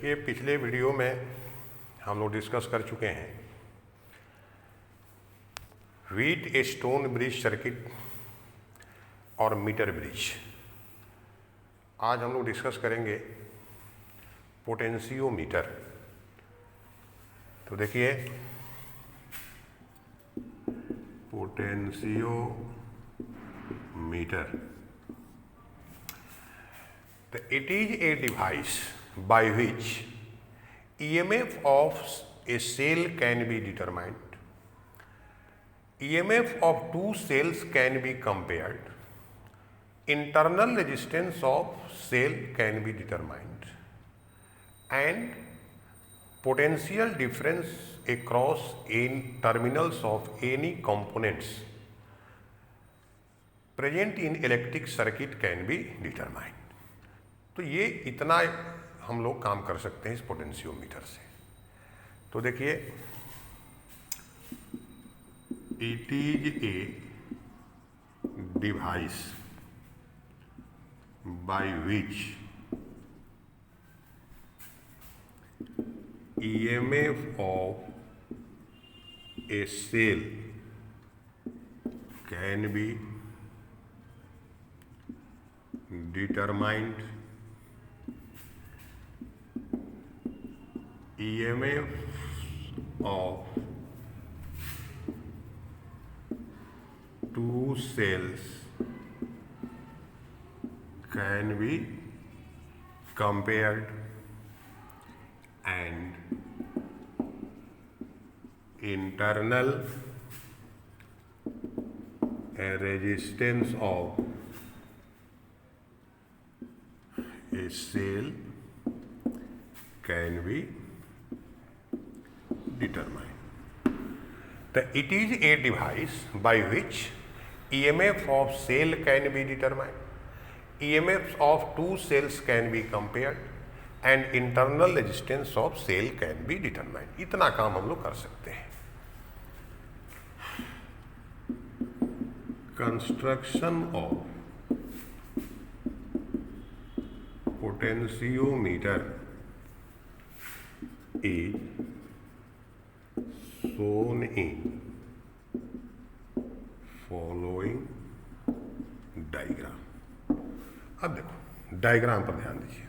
देखिए, पिछले वीडियो में हम लोग डिस्कस कर चुके हैं व्हीट स्टोन ब्रिज सर्किट और मीटर ब्रिज। आज हम लोग डिस्कस करेंगे पोटेंशियोमीटर। तो देखिए, पोटेंशियोमीटर तो it is a device by which EMF of a cell can be determined. EMF of two cells can be compared. Internal resistance of cell can be determined. And potential difference across in terminals of any components present in electric circuit can be determined. तो ये इतना हम लोग काम कर सकते हैं इस पोटेंशियोमीटर से। तो देखिए, it is a device by which EMF of a cell can be determined. EMF of two cells can be compared and internal resistance of a cell can be determined. So it is a device by which EMF of cell can be determined, EMFs of two cells can be compared and internal resistance of cell can be determined. इतना काम हम लोग कर सकते हैं। Construction of potentiometer is shown in following diagram. अब देखो, diagram पर ध्यान दीजिए।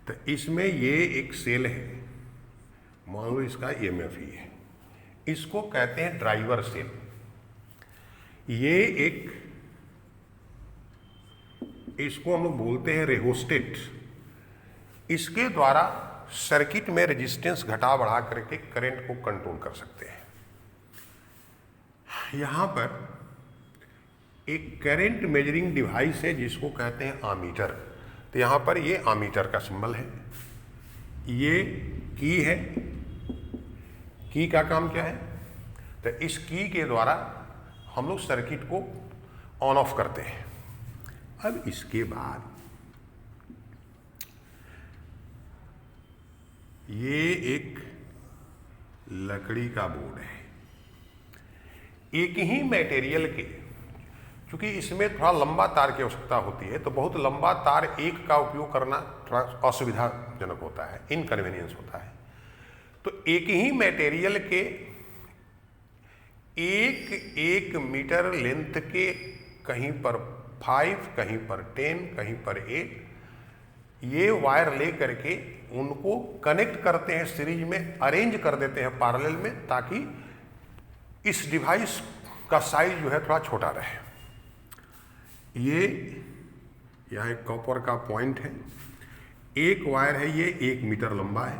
तो इसमें ये एक सेल है, मान लो इसका EMF ही है, इसको कहते हैं ड्राइवर सेल। ये एक, इसको हम लोग बोलते हैं रेहोस्टेट। इसके द्वारा सर्किट में रेजिस्टेंस घटा बढ़ा करके करंट को कंट्रोल कर सकते हैं। यहां पर एक करंट मेजरिंग डिवाइस है जिसको कहते हैं आमीटर। तो यहां पर ये आमीटर का सिंबल है, ये की है। की का काम क्या है? तो इस की के द्वारा हम लोग सर्किट को ऑन ऑफ करते हैं। अब इसके बाद ये एक लकड़ी का बोर्ड है, एक ही मटेरियल के। क्योंकि इसमें थोड़ा लंबा तार की आवश्यकता होती है, तो बहुत लंबा तार एक का उपयोग करना थोड़ा असुविधाजनक होता है, इनकन्वीनियंस होता है। तो एक ही मटेरियल के एक मीटर लेंथ के, कहीं पर 5, कहीं पर 10, कहीं पर 8, ये वायर ले करके उनको कनेक्ट करते हैं, सीरीज में अरेंज कर देते हैं पैरेलल में, ताकि इस डिवाइस का साइज जो है थोड़ा छोटा रहे। ये यहाँ एक कॉपर का पॉइंट है, एक वायर है, ये 1 मीटर लंबा है।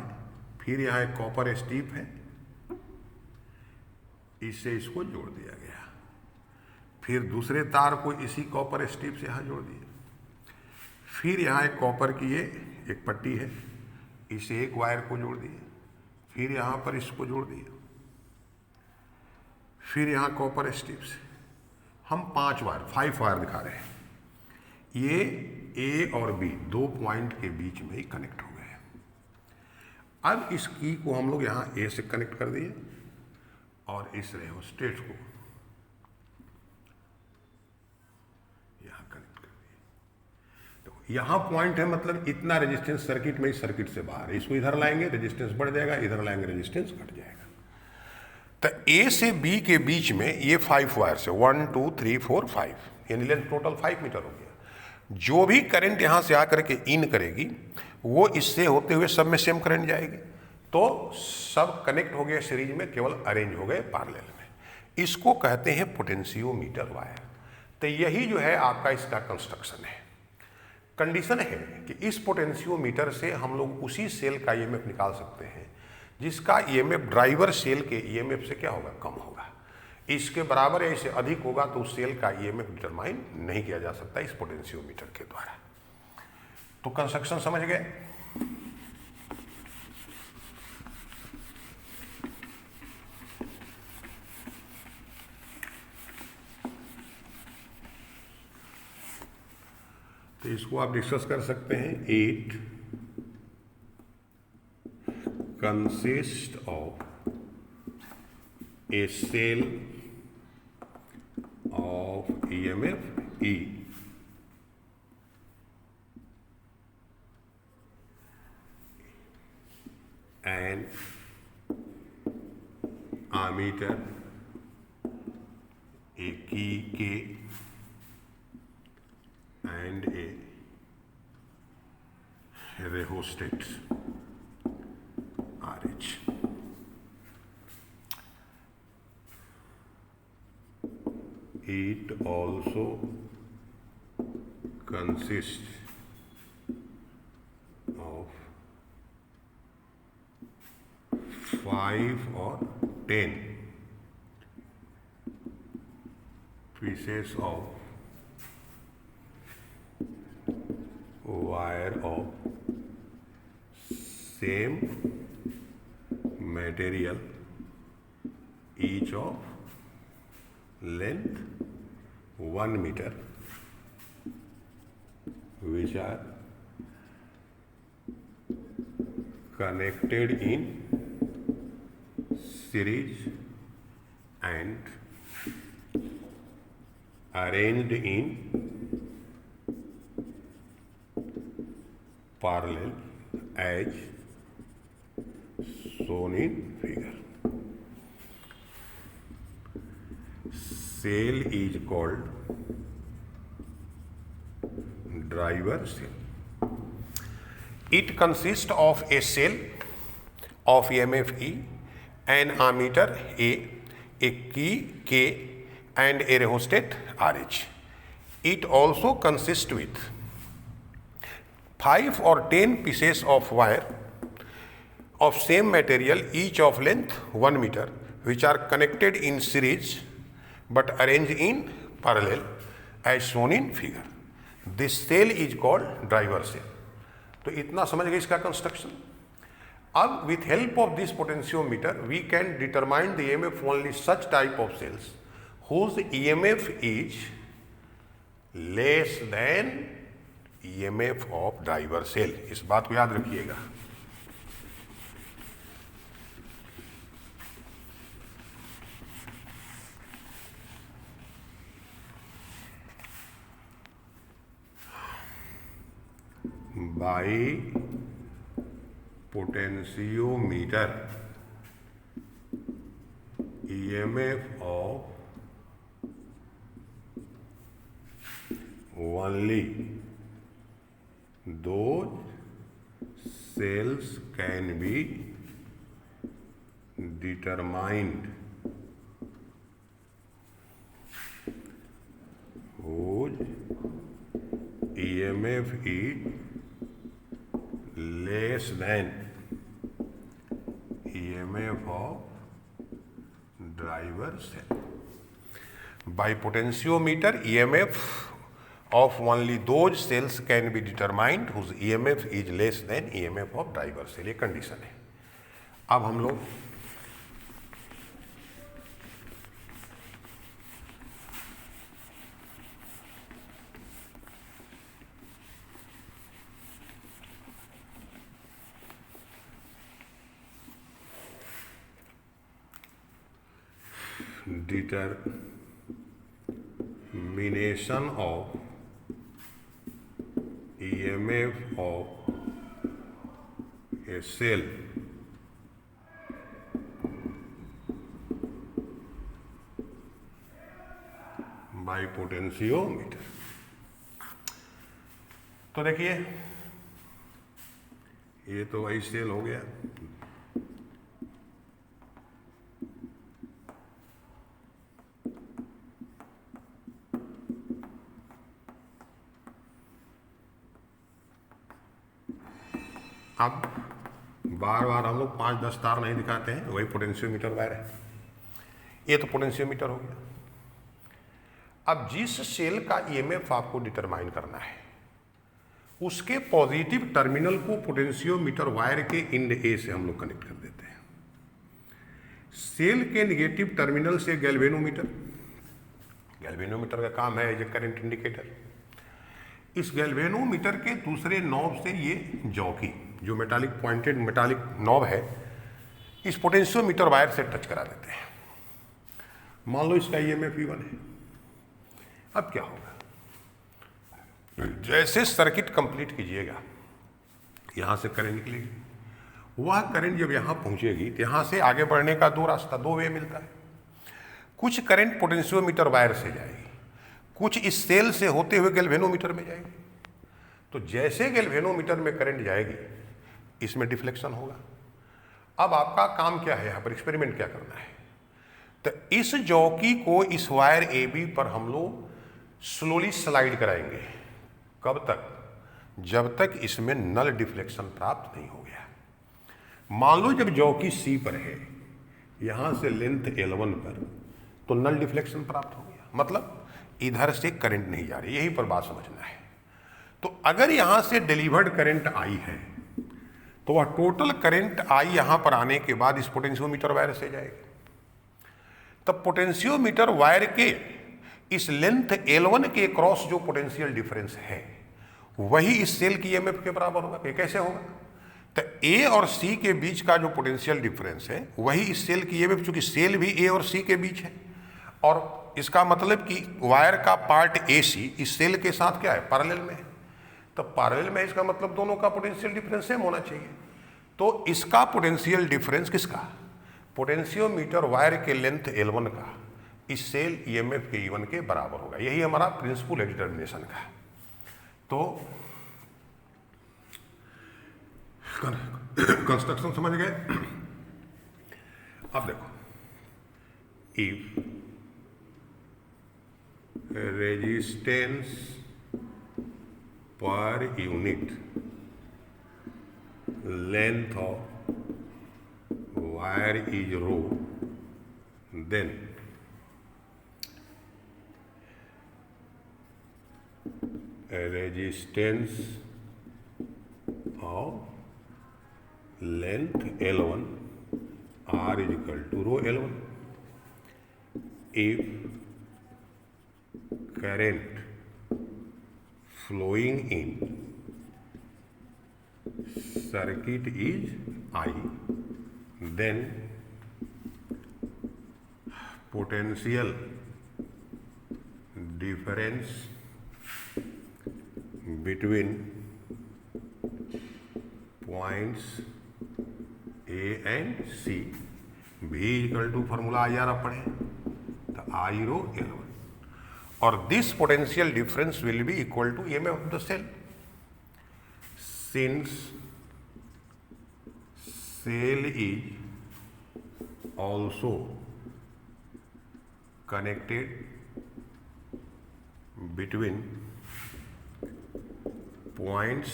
फिर यहाँ एक कॉपर स्ट्रिप है, इससे इसको जोड़ दिया गया। फिर दूसरे तार को इसी कॉपर स्ट्रिप से यहाँ जोड़ दिया। फिर यहाँ एक कॉपर की ये एक पट्टी है, इसे एक वायर को जोड़ दिया। फिर यहाँ पर इसको जोड़ दिया। फिर यहाँ कॉपर स्ट्रिप से हम 5 वायर दिखा रहे हैं। ये ए और बी 2 पॉइंट के बीच में ही कनेक्ट हो गए। अब इस की को हम लोग यहाँ ए से कनेक्ट कर दिए और इस रेहोस्टेट को यहाँ कनेक्ट कर दिए। तो यहाँ पॉइंट है, मतलब इतना रेजिस्टेंस सर्किट में, इस सर्किट से बाहर है। इसको इधर लाएंगे रेजिस्टेंस बढ़ जाएगा, इधर लाएंगे रेजिस्टेंस घट जाएगा। तो ए से बी के बीच में ये 5 वायर्स है, 1 2 3 4 5, यानी लेंथ टोटल 5 मीटर हो गया। जो भी करंट यहाँ से आकर के इन करेगी वो इससे होते हुए सब में सेम करंट जाएगी, तो सब कनेक्ट हो गए सीरीज में, केवल अरेंज हो गए पैरेलल में। इसको कहते हैं पोटेंशियोमीटर वायर। तो यही जो है आपका इसका कंस्ट्रक्शन है। कंडीशन है कि इस पोटेंशियोमीटर से हम लोग उसी सेल का ईएमएफ निकाल सकते हैं जिसका ईएमएफ ड्राइवर सेल के ईएमएफ से क्या होगा, कम होगा। इसके बराबर या इससे अधिक होगा तो उस सेल का ईएमएफ डिटरमाइन नहीं किया जा सकता इस पोटेंशियोमीटर के द्वारा। तो कंस्ट्रक्शन समझ गए। तो इसको आप डिस्कस कर सकते हैं। 8 consist of a cell of EMF E and ammeter, a key K and a rheostat RH. It also consists of 5 or 10 pieces of wire of same material, each of length 1 meter, which are connected in series and arranged in parallel as shown in figure. Cell is called driver cell. It consists of a cell of EMF E, an ammeter a key K and a rheostat RH. It also consists with 5 or 10 pieces of wire of same material, each of length 1 meter, which are connected in series but arranged in parallel as shown in figure. This cell is called driver cell. तो इतना समझ गए इसका construction. अब with help of this potentiometer we can determine the EMF only such type of cells whose EMF is less than EMF of driver cell। इस बात को याद रखिएगा। By potentiometer, EMF of only those cells can be determined whose EMF is less than EMF of driver cell. By potentiometer, EMF of only those cells can be determined whose EMF is less than EMF of driver cell। ये condition है। अब हम लोग determination of EMF of a cell by potentiometer। तो देखिए ये तो वही सेल हो गया। अब बार बार हम लोग 5-10 तार नहीं दिखाते हैं, वही पोटेंशियोमीटर वायर है। ये तो पोटेंशियोमीटर हो गया। अब जिस सेल का ईएमएफ आपको डिटरमाइन करना है उसके पॉजिटिव टर्मिनल को पोटेंशियोमीटर वायर के इंड ए से हम लोग कनेक्ट कर देते हैं। सेल के नेगेटिव टर्मिनल से गैल्वेनोमीटर, गैल्वेनोमीटर का काम है एज ए करंट इंडिकेटर। इस गैल्वेनोमीटर के दूसरे नॉब से ये जॉकी जो मेटालिक पॉइंटेड मेटालिक नॉब है इस पोटेंशियोमीटर वायर से टच करा देते हैं। मान लो इसका ईएमएफ E1 है। अब क्या होगा, जैसे सर्किट कंप्लीट कीजिएगा यहां से करंट निकलेगी, वह करंट जब यहां पहुंचेगी तो यहां से आगे बढ़ने का दो रास्ता, दो वे मिलता है। कुछ करंट पोटेंशियोमीटर वायर से जाएगी, कुछ इस सेल से होते हुए गैल्वेनोमीटर में जाएगी। तो जैसे गैल्वेनोमीटर में करंट जाएगी इसमें डिफ्लेक्शन होगा। अब आपका काम क्या है, यहां पर एक्सपेरिमेंट क्या करना है, तो इस जॉकी को इस वायर AB पर हम लोग स्लोली स्लाइड कराएंगे। कब तक, जब तक इसमें नल डिफ्लेक्शन प्राप्त नहीं हो गया। मान लो जब जॉकी C पर है, यहां से लेंथ L1 पर, तो नल डिफ्लेक्शन प्राप्त हो गया, मतलब इधर से करंट नहीं जा रही। यहीं पर बात समझना है। तो अगर यहां से डिलीवर्ड करंट आई है तो वह टोटल करंट आई यहां पर आने के बाद इस पोटेंशियोमीटर वायर से जाएगी। तब पोटेंशियोमीटर वायर के इस लेंथ L1 के क्रॉस जो पोटेंशियल डिफरेंस है वही इस सेल की ईएमएफ के बराबर होगा। ये कैसे होगा, तो A और C के बीच का जो पोटेंशियल डिफरेंस है वही इस सेल की ईएमएफ, चूंकि सेल भी A और C के बीच है और इसका मतलब कि वायर का पार्ट AC इस सेल के साथ क्या है, पैरेलल में है। तो पैरेलल में इसका मतलब दोनों का पोटेंशियल डिफरेंस सेम होना चाहिए। तो इसका पोटेंशियल डिफरेंस किसका, पोटेंशियोमीटर वायर के लेंथ L1 का इस सेल ईएमएफ के E1 के बराबर होगा। यही हमारा प्रिंसिपल है डिटर्मिनेशन का। तो कंस्ट्रक्शन समझ गए। अब देखो, if resistance per unit length of wire is rho, then resistance of length L1 R is equal to rho L1 if current flowing in circuit is I, then potential difference between points A and C V equal to formula I R आप पढ़े, तो I rho L1 और this potential difference will be equal to EMF of the cell. Since cell is also connected between points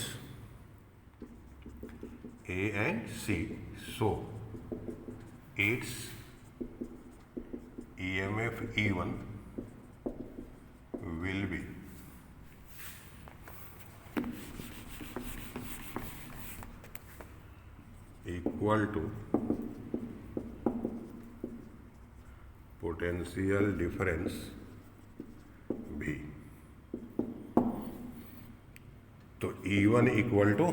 A and C, so its EMF E1 will be equal to potential difference V। तो E1 equal to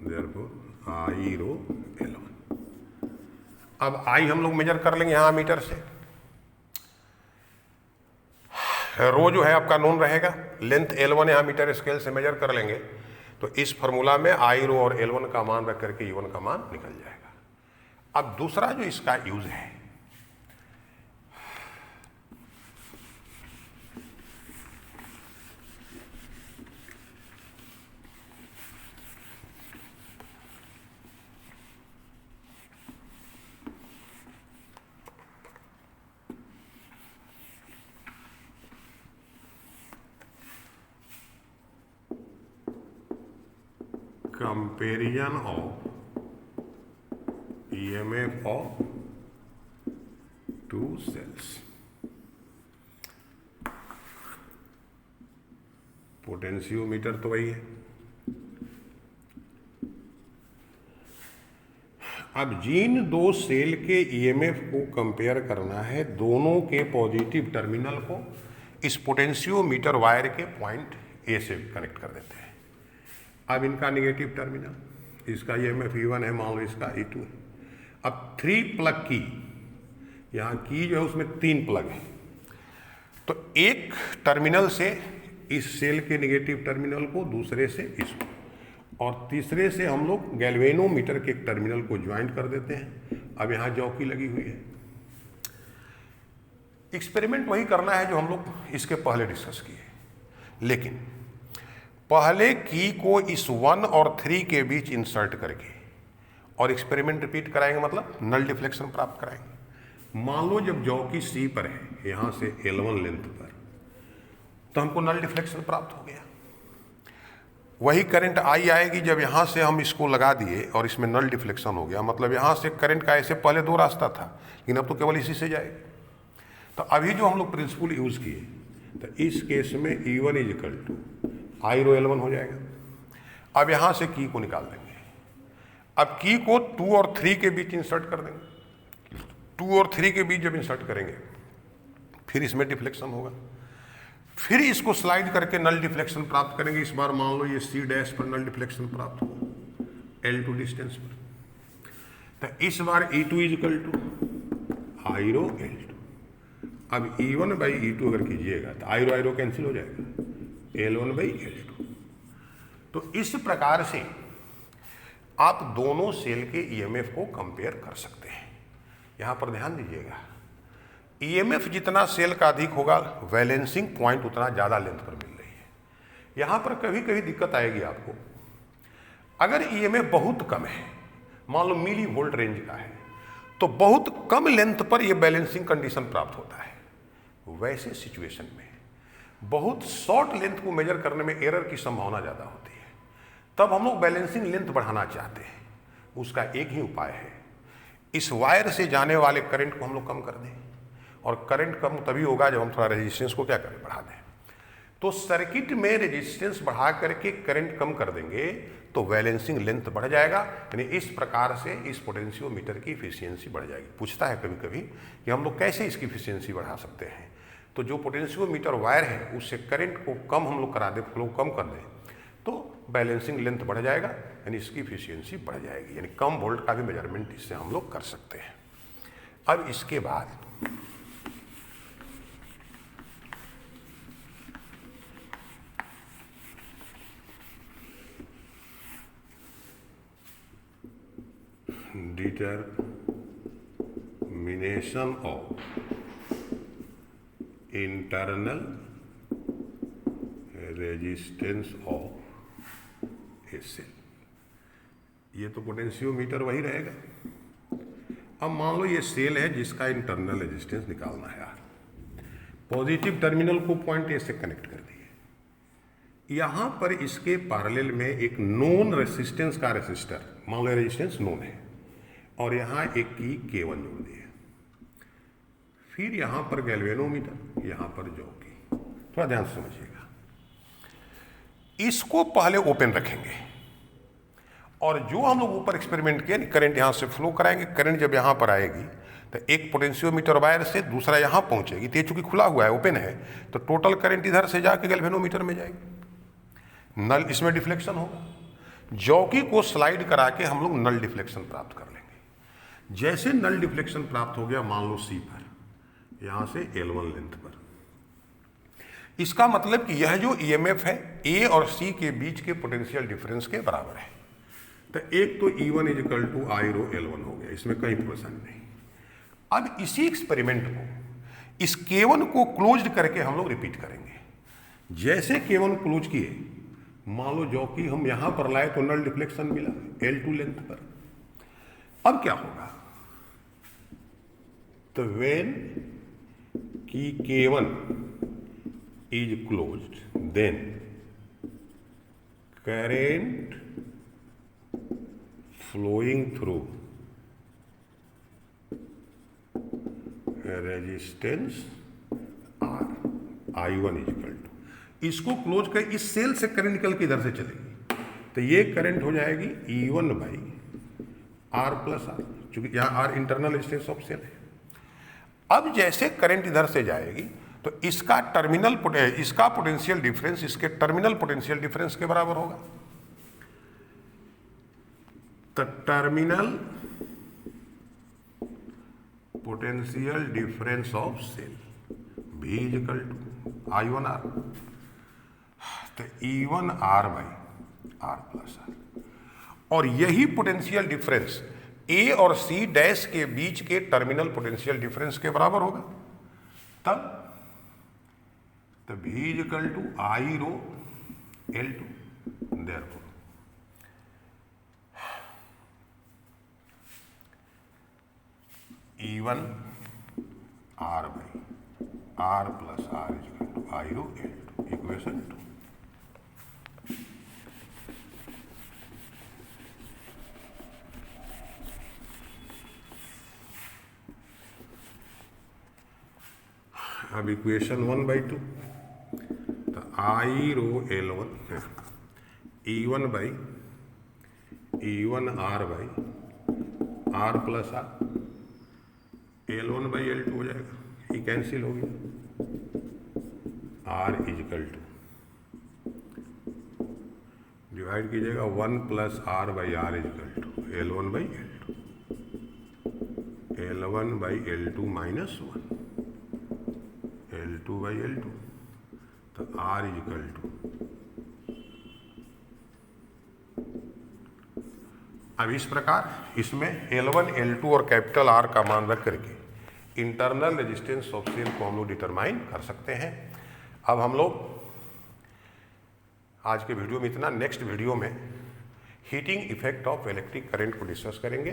therefore I rho L1। अब I हम लोग major कर लेंगे यहां metre से। रो जो है आपका नोन रहेगा, लेंथ L1 यहाँ मीटर स्केल से मेजर कर लेंगे तो इस फॉर्मूला में आई रो और L1 का मान रख करके E1 का मान निकल जाएगा। अब दूसरा जो इसका यूज है, comparison of EMF of two cells. Potentiometer तो वही है। अब जिन दो सेल के EMF को कंपेयर करना है, दोनों के पॉजिटिव टर्मिनल को इस पोटेंशियोमीटर वायर के पॉइंट ए से कनेक्ट कर देते हैं। अब इनका निगेटिव टर्मिनल, इसका EMF E1 है, मान लो इसका E2 है। अब 3 प्लग की, यहाँ की जो है उसमें 3 प्लग है, तो एक टर्मिनल से इस सेल के निगेटिव टर्मिनल को, दूसरे से इसको, और तीसरे से हम लोग गैल्वेनोमीटर के एक टर्मिनल को ज्वाइंट कर देते हैं। अब यहाँ जौकी लगी हुई है। एक्सपेरिमेंट वही करना है जो हम लोग इसके पहले डिस्कस किए, लेकिन पहले की को इस 1 और 3 के बीच इंसर्ट करके और एक्सपेरिमेंट रिपीट कराएंगे, मतलब नल डिफ्लेक्शन प्राप्त कराएंगे। मान लो जब जौकी C पर है, यहाँ से L1 लेंथ पर, तो हमको नल डिफ्लेक्शन प्राप्त हो गया। वही करंट I आएगी जब यहाँ से हम इसको लगा दिए और इसमें नल डिफ्लेक्शन हो गया, मतलब यहाँ से करंट का ऐसे पहले 2 रास्ता था, लेकिन अब तो केवल इसी से जाएगा। तो अभी जो हम लोग प्रिंसिपल यूज किए, तो इस केस में E1 is equal to I rho L1 हो जाएगा। अब यहाँ से की को निकाल देंगे। अब की को 2 और 3 के बीच इंसर्ट कर देंगे। 2 और 3 के बीच जब इंसर्ट करेंगे, फिर इसमें डिफ्लेक्शन होगा, फिर इसको स्लाइड करके नल डिफ्लेक्शन प्राप्त करेंगे। इस बार मान लो ये C डैश पर नल डिफ्लेक्शन प्राप्त होगा L2 डिस्टेंस पर। तो इस बार E2 is equal to I rho L2। अब E1 बाई E2 अगर कीजिएगा तो आई रो कैंसिल हो जाएगा, L1 बाई L2। तो इस प्रकार से आप दोनों सेल के EMF को कंपेयर कर सकते हैं। यहाँ पर ध्यान दीजिएगा, EMF जितना सेल का अधिक होगा, बैलेंसिंग पॉइंट उतना ज़्यादा लेंथ पर मिल रही है। यहाँ पर कभी कभी दिक्कत आएगी आपको, अगर EMF बहुत कम है, मान लो मिली वोल्ट रेंज का है, तो बहुत कम लेंथ पर यह बैलेंसिंग कंडीशन प्राप्त होता है। वैसे सिचुएशन में बहुत शॉर्ट लेंथ को मेजर करने में एरर की संभावना ज़्यादा होती है। तब हम लोग बैलेंसिंग लेंथ बढ़ाना चाहते हैं। उसका एक ही उपाय है, इस वायर से जाने वाले करंट को हम लोग कम कर दें, और करंट कम तभी होगा जब हम थोड़ा रेजिस्टेंस को क्या करें, बढ़ा दें। तो सर्किट में रेजिस्टेंस बढ़ा करके करंट कम कर देंगे तो बैलेंसिंग लेंथ बढ़ जाएगा। यानी इस प्रकार से इस पोटेंशियोमीटर की इफिशियंसी बढ़ जाएगी। पूछता है कभी कभी कि हम लोग कैसे इसकी इफिशियंसी बढ़ा सकते हैं। तो जो पोटेंशियोमीटर वायर है उससे करंट को कम हम लोग करा दें, फ्लो कम कर दें, तो बैलेंसिंग लेंथ बढ़ जाएगा, यानी इसकी इफिशियंसी बढ़ जाएगी। यानी कम वोल्ट का भी मेजरमेंट इससे हम लोग कर सकते हैं। अब इसके बाद determination of internal resistance of a cell. ये तो पोटेंशियोमीटर वही रहेगा। अब मान लो ये सेल है जिसका इंटरनल रेजिस्टेंस निकालना है। पॉजिटिव टर्मिनल को पॉइंट ए से कनेक्ट कर दिए, यहाँ पर इसके पैरेलल में एक नोन रेजिस्टेंस का रेजिस्टर, मान लो रेजिस्टेंस नोन है, और यहाँ एक की K1 जोड़ दिए। फिर यहाँ पर गैल्वेनोमीटर, यहाँ पर जौकी। थोड़ा ध्यान से समझिएगा, इसको पहले ओपन रखेंगे और जो हम लोग ऊपर एक्सपेरिमेंट किया, करंट यहाँ से फ्लो कराएंगे। करंट जब यहाँ पर आएगी तो एक पोटेंशियोमीटर वायर से दूसरा यहाँ पहुँचेगी। तो ये चूंकि खुला हुआ है, ओपन है, तो टोटल करंट इधर से जाके गैल्वेनोमीटर में जाएगी। नल इसमें डिफ्लेक्शन होगा। जौकी को स्लाइड करा के हम लोग नल डिफ्लेक्शन प्राप्त कर लेंगे। जैसे नल डिफ्लेक्शन प्राप्त हो गया, मान लो C पर, यहाँ से L1 लेंथ पर, इसका मतलब कि यह जो ईएमएफ है ए और सी के बीच के पोटेंशियल डिफरेंस के बराबर है। तो एक तो E1 is equal to I rho L1 हो गया, इसमें कोई प्रश्न नहीं। अब इसी एक्सपेरिमेंट को, इस K1 को क्लोज्ड करके हम लोग रिपीट करेंगे। जैसे K1 क्लोज किए, मान लो जो कि हम यहां पर लाए तो नल डिफ्लेक्शन मिला L2 लेंथ पर। अब क्या होगा, तो व्हेन की K1 is closed, then current flowing through resistance R, I1 is equal to, इसको क्लोज कर इस सेल से करंट निकल के इधर से चलेगी, तो ये करंट हो जाएगी E1 by R plus are, चूंकि यहाँ R internal resistance of cell है। अब जैसे करंट इधर से जाएगी तो इसका पोटेंशियल डिफरेंस इसके टर्मिनल पोटेंशियल डिफरेंस के बराबर होगा। तो terminal potential difference of cell V is equal to I1R, तो E1 R by R plus R. और यही पोटेंशियल डिफरेंस A और C डैश के बीच के टर्मिनल पोटेंशियल डिफरेंस के बराबर होगा। तब तो V is equal to I rho L2, therefore E1 R by R plus R is equal to I rho L2, equation 2। अब इक्वेशन 1/2, तो I rho L1 E1 by E1 R by R plus R, L1 by L2 हो जाएगा, ये cancel हो गया। R is equal to divide कीजिएगा 1 plus R by R is equal to L1 by L2, L1 by L2 minus 1, L2 by L2, तो R is equal to. अब इस प्रकार इसमें L1, L2 और कैपिटल R का मान रख करके इंटरनल रेजिस्टेंस ऑफ सेल को हम लोग डिटरमाइन कर सकते हैं। अब हम लोग आज के वीडियो में इतना, नेक्स्ट वीडियो में heating effect of electric current को डिस्कस करेंगे।